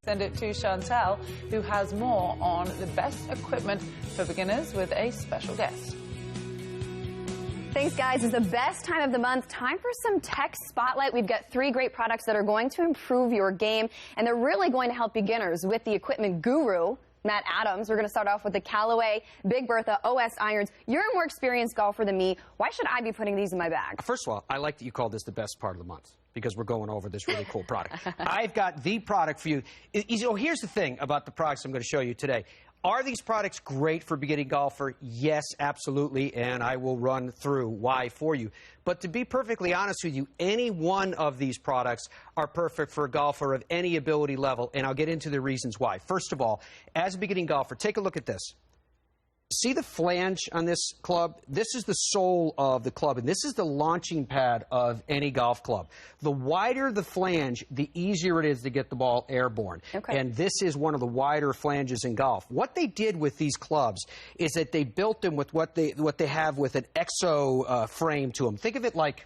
Send it to Chantal, who has more on the best equipment for beginners with a special guest. Thanks, guys. It's the best time of the month. Time for some tech spotlight. We've got 3 great products that are going to improve your game, and they're really going to help beginners with the equipment guru, Matt Adams. We're going to start off with the Callaway Big Bertha OS irons. You're a more experienced golfer than me. Why should I be putting these in my bag? First of all, I like that you call this the best part of the month, because we're going over this really cool product. I've got the product for you. Here's the thing about the products I'm going to show you today. Are these products great for beginning golfer? Yes, absolutely, and I will run through why for you. But to be perfectly honest with you, any one of these products are perfect for a golfer of any ability level, and I'll get into the reasons why. First of all, as a beginning golfer, take a look at this. See the flange on this club? This is the sole of the club, and this is the launching pad of any golf club. The wider the flange, the easier it is to get the ball airborne. Okay. And this is one of the wider flanges in golf. What they did with these clubs is that they built them with what they have with an exo frame to them. Think of it like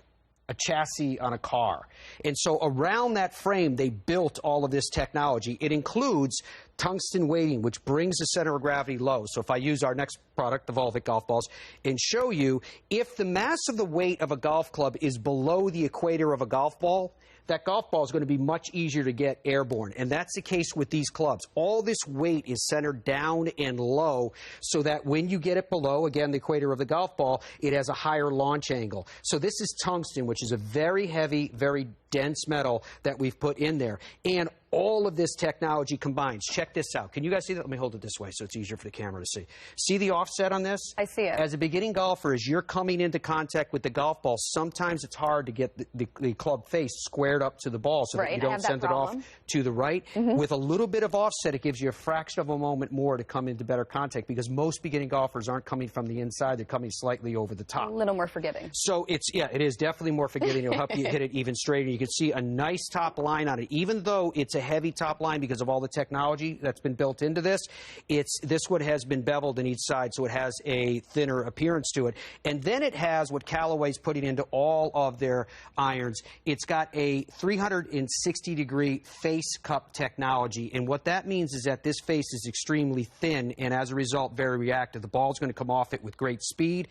a chassis on a car. And so around that frame, they built all of this technology. It includes tungsten weighting, which brings the center of gravity low. So if I use our next product, the Volvic golf balls, and show you, if the mass of the weight of a golf club is below the equator of a golf ball, that golf ball is going to be much easier to get airborne. And that's the case with these clubs. All this weight is centered down and low so that when you get it below, again, the equator of the golf ball, it has a higher launch angle. So this is tungsten, which is a very heavy, very dense metal that we've put in there. And all of this technology combines. Check this out. Can you guys see that? Let me hold it this way so it's easier for the camera to see. See the offset on this? I see it. As a beginning golfer, as you're coming into contact with the golf ball, sometimes it's hard to get the club face squared up to the ball so that you don't send it off to the right. With a little bit of offset, it gives you a fraction of a moment more to come into better contact, because most beginning golfers aren't coming from the inside. They're coming slightly over the top. A little more forgiving. So it is definitely more forgiving. It'll help you hit it even straighter. You can see a nice top line on it. Even though it's a heavy top line because of all the technology that's been built into this, this one has been beveled in each side, so it has a thinner appearance to it. And then it has what Callaway's putting into all of their irons. It's got a 360-degree face cup technology, and what that means is that this face is extremely thin and as a result very reactive. The ball's going to come off it with great speed,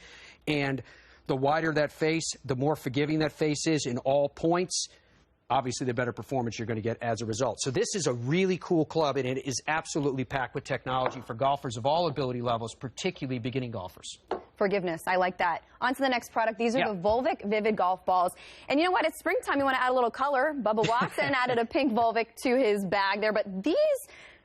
and the wider that face, the more forgiving that face is in all points. Obviously, the better performance you're going to get as a result. So this is a really cool club, and it is absolutely packed with technology for golfers of all ability levels, particularly beginning golfers. Forgiveness. I like that. On to the next product. These are the Volvic Vivid golf balls. And you know what? It's springtime. You want to add a little color. Bubba Watson added a pink Volvic to his bag there, but these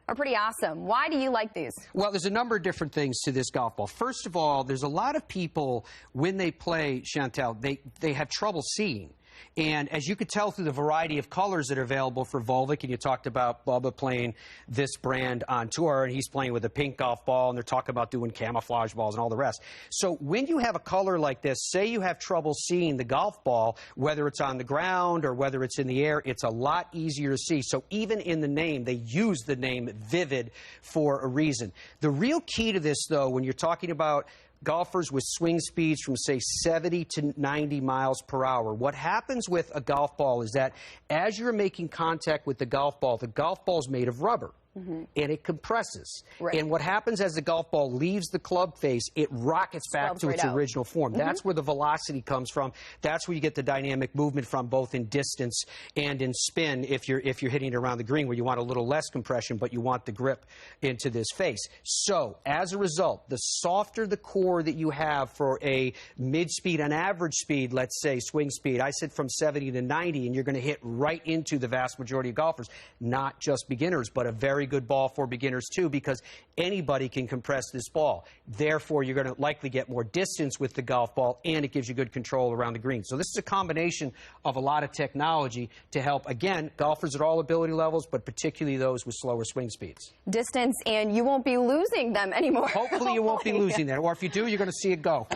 are pretty awesome. Why do you like these? Well, there's a number of different things to this golf ball. First of all, there's a lot of people, when they play, Chantal, they have trouble seeing. And as you could tell through the variety of colors that are available for Volvic, and you talked about Bubba playing this brand on tour, and he's playing with a pink golf ball, and they're talking about doing camouflage balls and all the rest. So when you have a color like this, say you have trouble seeing the golf ball, whether it's on the ground or whether it's in the air, it's a lot easier to see. So even in the name, they use the name Vivid for a reason. The real key to this, though, when you're talking about golfers with swing speeds from, say, 70 to 90 miles per hour. What happens with a golf ball is that as you're making contact with the golf ball is made of rubber. And it compresses. And what happens as the golf ball leaves the club face, it rockets back to its original form. That's where the velocity comes from. That's where you get the dynamic movement from, both in distance and in spin if you're hitting it around the green, where you want a little less compression, but you want the grip into this face. So as a result, the softer the core that you have for a mid-speed, an average speed, let's say swing speed, I said from 70 to 90, and you're going to hit right into the vast majority of golfers, not just beginners, but a very good ball for beginners too, because anybody can compress this ball. Therefore, you're going to likely get more distance with the golf ball, and it gives you good control around the green. So this is a combination of a lot of technology to help, again, golfers at all ability levels, but particularly those with slower swing speeds. Distance, and you won't be losing them anymore. Hopefully you won't be losing them, or if you do, you're going to see it go.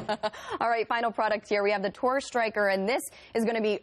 All right, final product here. We have the Tour Striker, and this is going to be